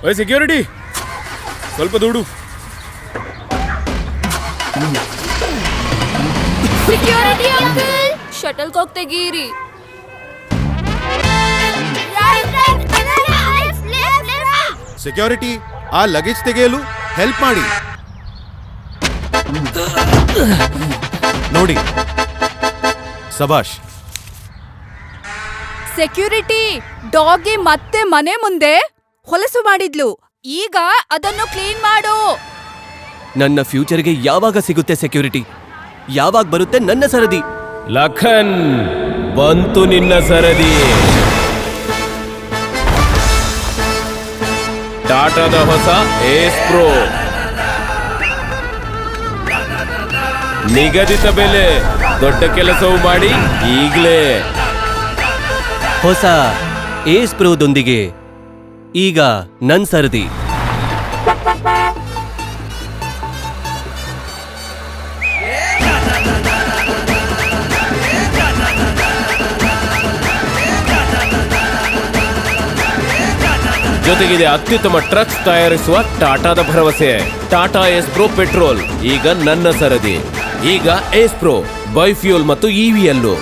ಓಯ್ ಸೆಕ್ಯೂರಿಟಿ, ಸ್ವಲ್ಪ ದುಡ್ಡು. ಸೆಕ್ಯೂರಿಟಿ ಅಂಕಲ್, ಶಟಲ್ ಕಾಕ್ ತೆಗೀರಿ. ಸೆಕ್ಯೂರಿಟಿ, ಆ ಲಗೇಜ್ ತೆಗೆಯಲು ಹೆಲ್ಪ್ ಮಾಡಿ. ನೋಡಿ, ಸಬಾಷ್. ಸೆಕ್ಯೂರಿಟಿ, ಡಾಗಿ ಮತ್ತೆ ಮನೆ ಮುಂದೆ ಹೊಲಸು ಮಾಡಿದ್ಲು. ಈಗ ಅದನ್ನು ಕ್ಲೀನ್ ಮಾಡು. ನನ್ನ ಫ್ಯೂಚರ್ಗೆ ಯಾವಾಗ ಸಿಗುತ್ತೆ ಸೆಕ್ಯೂರಿಟಿ? ಯಾವಾಗ ಬರುತ್ತೆ ನನ್ನ ಸರದಿ? ಲಖನ್, ಬಂತು ನಿನ್ನ ಸರದಿ. ಟಾಟಾದ ಹೊಸ ಏಸ್ ಪ್ರೋ, ನಿಗದಿತ ಬೆಲೆ, ದೊಡ್ಡ ಕೆಲಸವು ಮಾಡಿ ಈಗಲೇ. ಹೊಸ ಏಸ್ ಪ್ರೋದೊಂದಿಗೆ ಈಗ ನನ್ ಸರದಿ. ಜೊತೆಗಿದೆ ಅತ್ಯುತ್ತಮ ಟ್ರಕ್ಸ್ ತಯಾರಿಸುವ ಟಾಟಾದ ಭರವಸೆ. ಟಾಟಾ ಏಸ್ ಪ್ರೋ ಪೆಟ್ರೋಲ್ ಈಗ ನನ್ನ ಸರದಿ. ಈಗ ಏಸ್ ಪ್ರೋ ಬಯೋಫ್ಯೂಲ್ ಮತ್ತು ಇವಿಯಲ್ಲೂ.